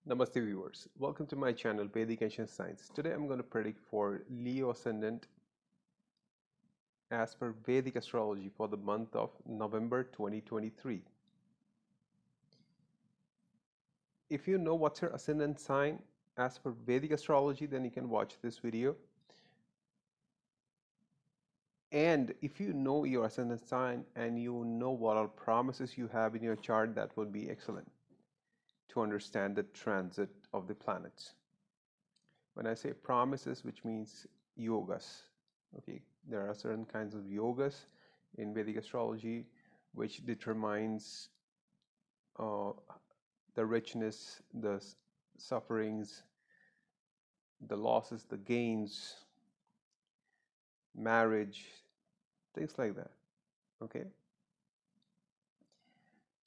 Namaste viewers, welcome to my channel Vedic Ancient Science. Today I'm going to predict for Leo Ascendant as per Vedic Astrology for the month of November 2023. If you know what's your ascendant sign as per Vedic Astrology, then you can watch this video. And if you know your ascendant sign and you know what all promises you have in your chart, that would be excellent to understand the transit of the planets. When I say promises, which means yogas, okay, there are certain kinds of yogas in Vedic astrology which determines the richness, the sufferings, the losses, the gains, marriage, things like that. Okay,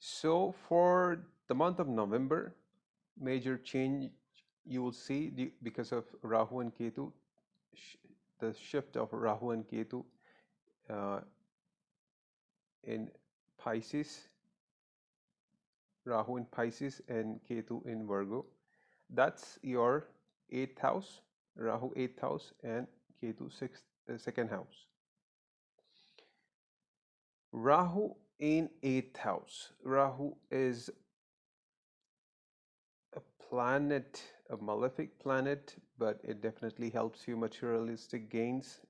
so for the month of November, major change you will see because of Rahu and Ketu, the shift of Rahu and Ketu in Pisces, Rahu in Pisces and Ketu in Virgo. That's your 8th house, Rahu 8th house and Ketu 2nd house. Rahu in 8th house. Rahu is a planet, a malefic planet, but it definitely helps you materialistic gains.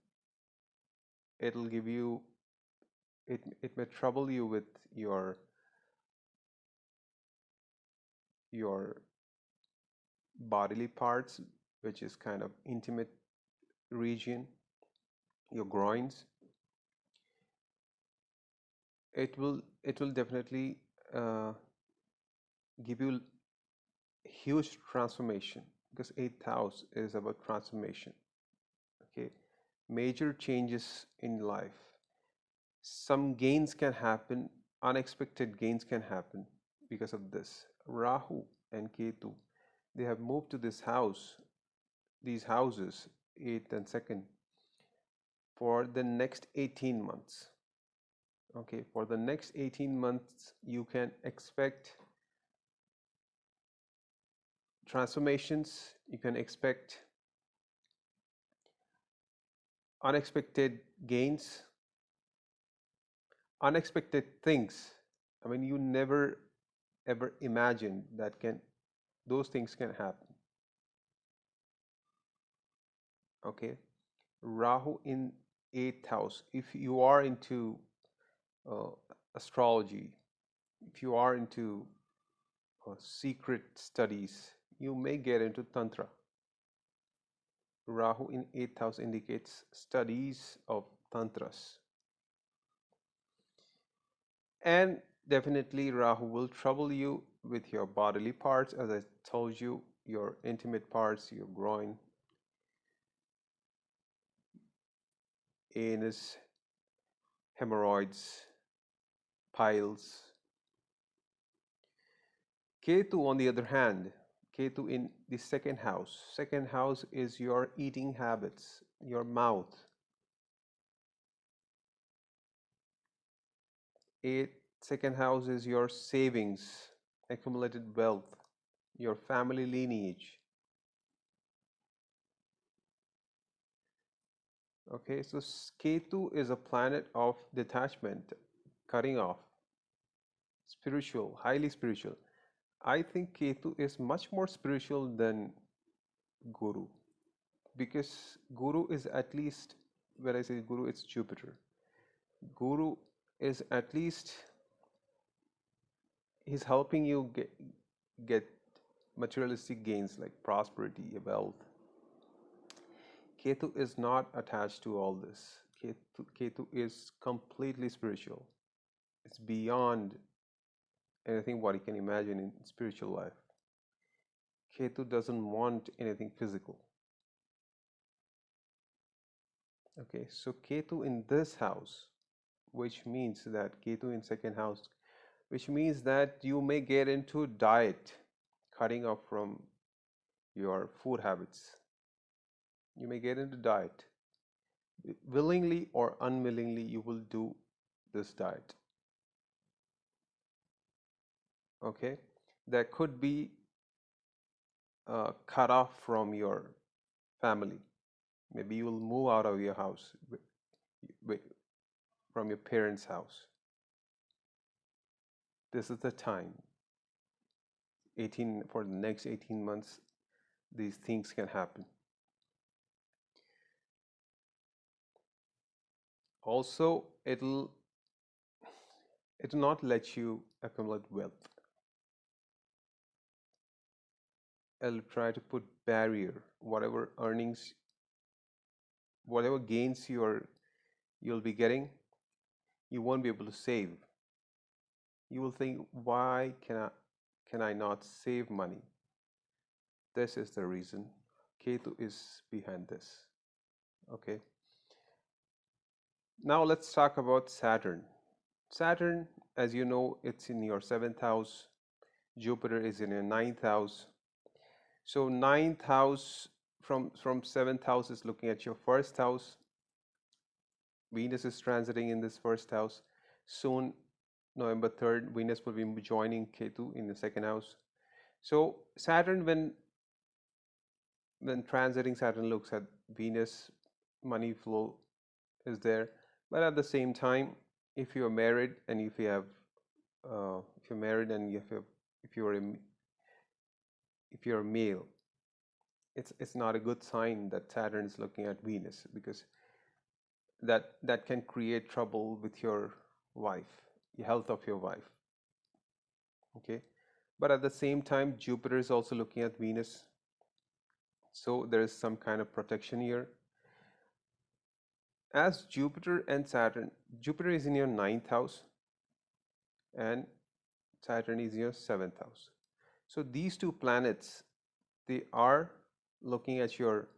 It'll give you, it may trouble you with your bodily parts, which is kind of intimate region, your groins. It will definitely give you huge transformation, because 8th house is about transformation. Okay, major changes in life. Some gains can happen, unexpected gains can happen because of this. Rahu and Ketu, they have moved to this house, these houses, 8th and 2nd, for the next 18 months. Okay, for the next 18 months, you can expect transformations, you can expect unexpected gains, unexpected things. I mean, you never ever imagined that those things can happen. Okay, Rahu in 8th house. If you are into astrology, if you are into secret studies, you may get into Tantra. Rahu in 8th house indicates studies of Tantras. And definitely Rahu will trouble you with your bodily parts, as I told you, your intimate parts, your groin, anus, hemorrhoids, piles. Ketu, on the other hand, Ketu in the 2nd house. 2nd house is your eating habits, your mouth. 2nd house is your savings, accumulated wealth, your family lineage. Okay, so Ketu is a planet of detachment, cutting off, spiritual, highly spiritual. I think Ketu is much more spiritual than Guru, because Guru is at least, when I say Guru, it's Jupiter. Guru is at least, he's helping you get materialistic gains like prosperity, wealth. Ketu is not attached to all this. Ketu is completely spiritual. It's beyond anything what you can imagine in spiritual life. Ketu doesn't want anything physical. Okay, so Ketu in this house, which means that Ketu in 2nd house, which means that you may get into diet, cutting off from your food habits. You may get into diet. Willingly or unwillingly, you will do this diet. Okay, there could be cut off from your family. Maybe you will move out of your house, from your parents' house. This is the time. 18 for the next 18 months, these things can happen. Also, it'll not let you accumulate wealth. It'll try to put barrier. Whatever earnings, whatever gains you'll be getting, you won't be able to save. You will think, why can I not save money? This is the reason. Ketu is behind this. Okay. Now let's talk about Saturn. Saturn, as you know, it's in your seventh house. Jupiter is in your ninth house. So ninth house from seventh house is looking at your first house. Venus is transiting in this first house. Soon, November 3rd, Venus will be joining Ketu in the second house. So Saturn, when transiting, Saturn looks at Venus, money flow is there. But at the same time, if you're married and if you're married and if you're a male, it's not a good sign that Saturn is looking at Venus, because that can create trouble with your wife, the health of your wife. Okay, but at the same time, Jupiter is also looking at Venus, so there is some kind of protection here. As Jupiter and Saturn, Jupiter is in your ninth house and Saturn is in your seventh house. So these two planets, they are looking at your,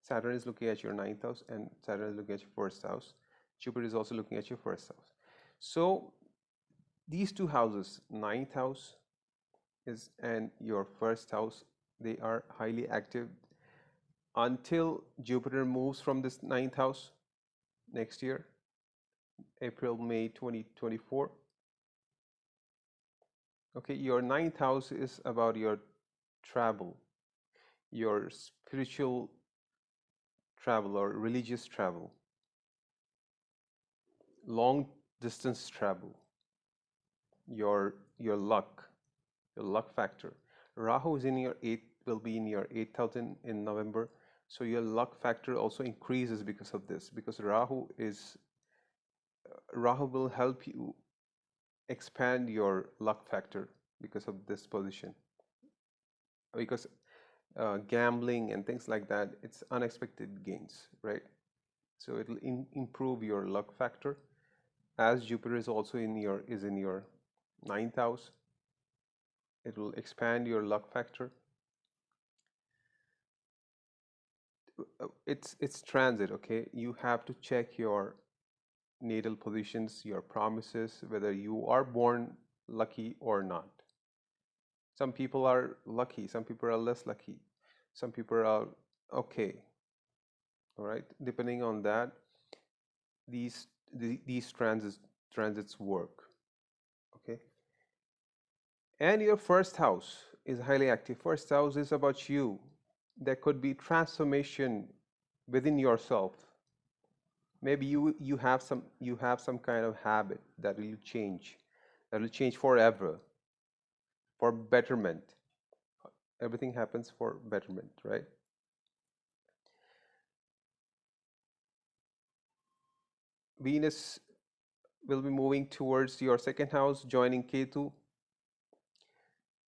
Saturn is looking at your ninth house and Saturn is looking at your first house. Jupiter is also looking at your first house. So these two houses, ninth house and your first house, they are highly active until Jupiter moves from this ninth house next year, April, May 2024. Okay, your ninth house is about your travel, your spiritual travel or religious travel, long distance travel, your luck, your luck factor. Rahu is in your eighth, will be in your 8th in November. So your luck factor also increases because of this, because Rahu will help you expand your luck factor because of this position. Because gambling and things like that, it's unexpected gains, right? So it'll improve your luck factor. As Jupiter is also in your ninth house, it will expand your luck factor. It's transit, okay? You have to check your natal positions, your promises, whether you are born lucky or not. Some people are lucky, some people are less lucky, some people are okay. All right, depending on that, these transits work. Okay, and your first house is highly active. First house is about you. There could be transformation within yourself. Maybe you have some kind of habit that will change forever, for betterment. Everything happens for betterment, right? Venus will be moving towards your second house, joining Ketu.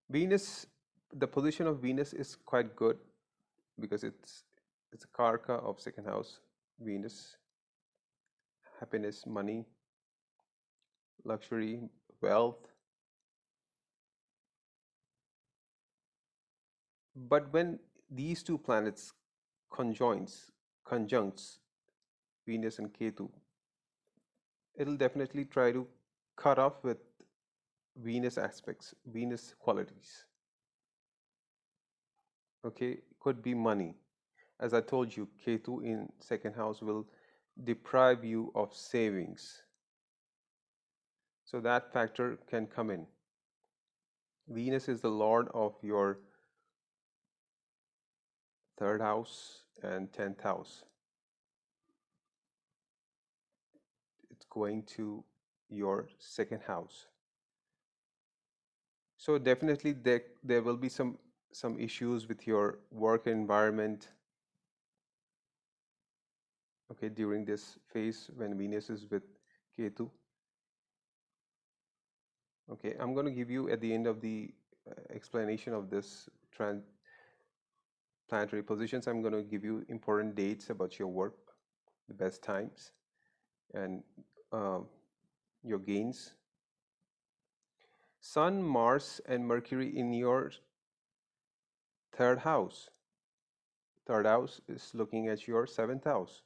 Venus, the position of Venus is quite good because it's a karaka of second house. Venus, happiness, money, luxury, wealth. But when these two planets conjuncts Venus and Ketu, it'll definitely try to cut off with Venus aspects, Venus qualities. Okay, could be money. As I told you, Ketu in second house will deprive you of savings. So that factor can come in. Venus is the lord of your third house and 10th house. It's going to your second house. So definitely there will be some issues with your work environment, okay, during this phase when Venus is with Ketu. Okay, I'm going to give you at the end of the explanation of this planetary positions, I'm going to give you important dates about your work, the best times, and um, your gains. Sun, Mars, and Mercury in your third house. Third house is looking at your seventh house,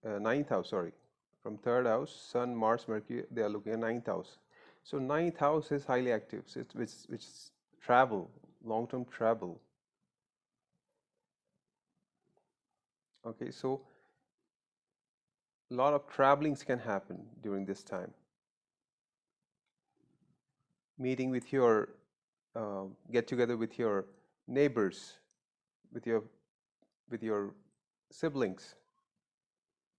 ninth house, sorry. From third house, Sun, Mars, Mercury, they are looking at ninth house. So ninth house is highly active, so which is travel, long-term travel. Okay, so a lot of travelings can happen during this time. Meeting with your, get together with your neighbors, with your siblings.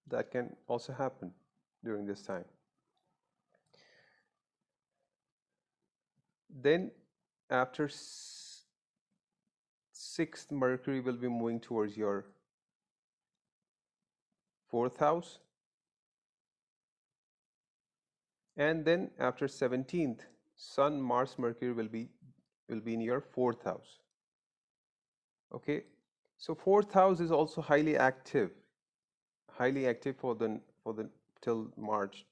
That can also happen during this time. Then after sixth, Mercury will be moving towards your fourth house, and then after 17th, Sun, Mars, Mercury will be in your fourth house. Okay, so fourth house is also highly active for the till March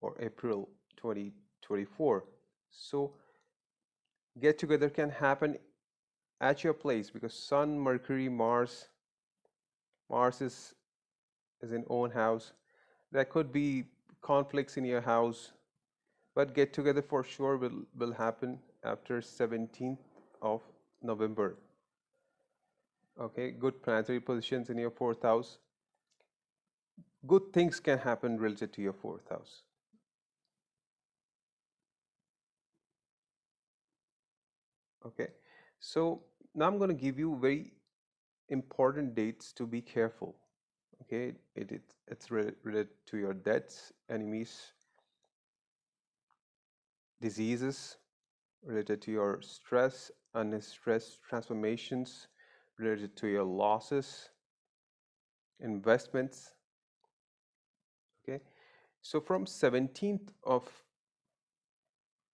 or April 2024. So get together can happen at your place because Sun, Mercury, Mars is in own house. There could be conflicts in your house, but get together for sure will happen after 17th of November. Okay, good planetary positions in your fourth house. Good things can happen related to your fourth house. Okay, so now I'm going to give you very important dates to be careful. Okay, it's related to your deaths, enemies, diseases, related to your stress, unstress transformations, related to your losses, investments. Okay, so from 17th of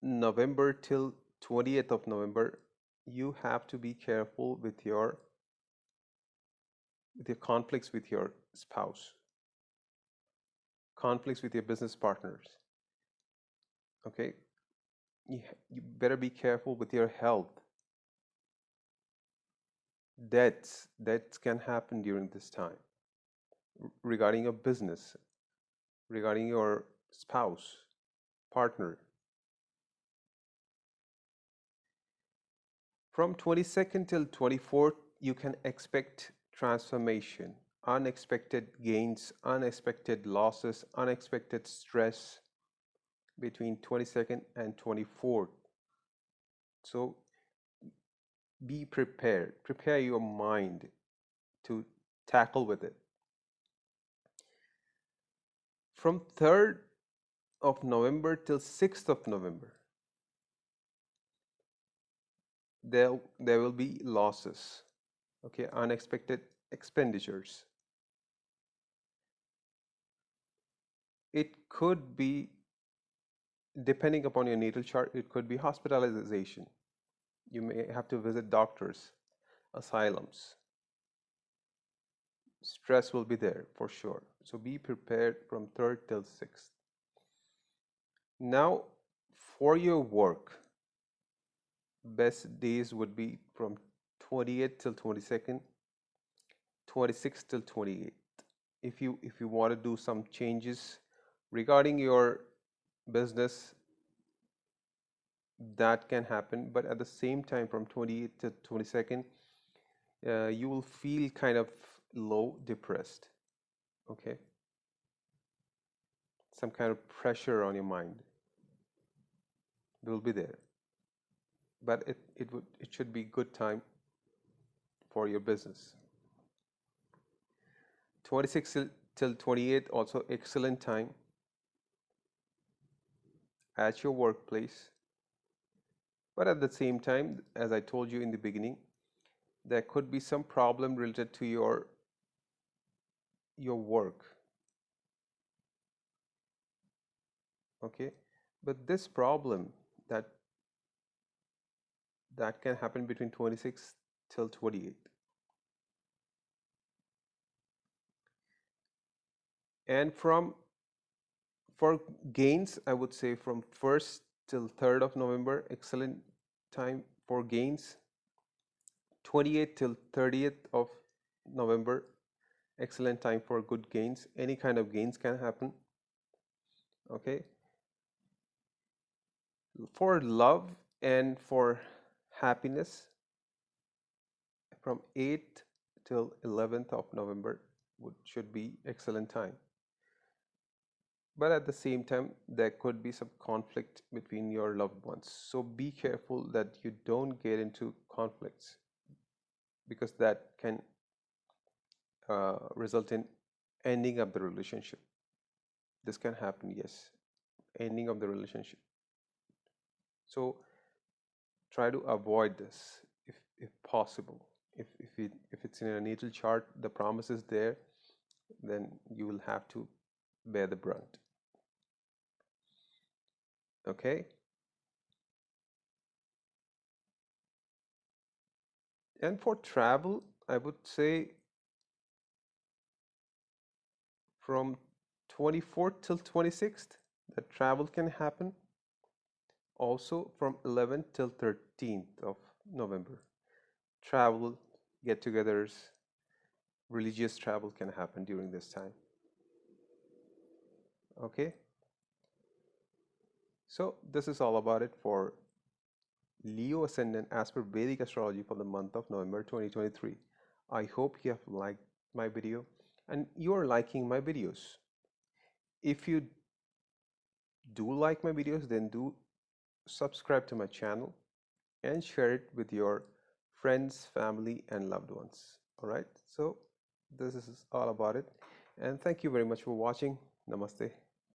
November till 20th of November, you have to be careful with your conflicts with your spouse, conflicts with your business partners. Okay, you better be careful with your health. Debts can happen during this time regarding your business, regarding your spouse, partner. From 22nd till 24th, you can expect transformation, unexpected gains, unexpected losses, unexpected stress between 22nd and 24th. So be prepared, prepare your mind to tackle with it. From 3rd of November till 6th of November, there will be losses, okay, unexpected expenditures. It could be, depending upon your natal chart, it could be hospitalization. You may have to visit doctors, asylums. Stress will be there for sure. So be prepared from 3rd till 6th. Now, for your work, best days would be from 28th till 22nd, 26th till 28th. If you want to do some changes regarding your business, that can happen, but at the same time from 28th to 22nd, you will feel kind of low, depressed. Okay, some kind of pressure on your mind will be there, but it should be good time for your business. 26 till 28 also excellent time at your workplace. But at the same time, as I told you in the beginning, there could be some problem related to your work. Okay, but this problem that can happen between 26 till 28. And for gains, I would say from 1st till 3rd of November, excellent time for gains. 28th till 30th of November, excellent time for good gains. Any kind of gains can happen. Okay, for love and for happiness, from 8th till 11th of November should be excellent time. But at the same time, there could be some conflict between your loved ones. So be careful that you don't get into conflicts, because that can result in ending of the relationship. This can happen, yes, ending of the relationship. So try to avoid this if possible. If it's in a natal chart, the promise is there, then you will have to bear the brunt. Okay. And for travel, I would say from 24th till 26th, that travel can happen. Also from 11th till 13th of November, travel, get-togethers, religious travel can happen during this time. Okay, so this is all about it for Leo ascendant as per Vedic astrology for the month of November 2023. I hope you have liked my video and you are liking my videos. If you do like my videos, then do subscribe to my channel and share it with your friends, family, and loved ones. All right, so this is all about it, and thank you very much for watching. Namaste.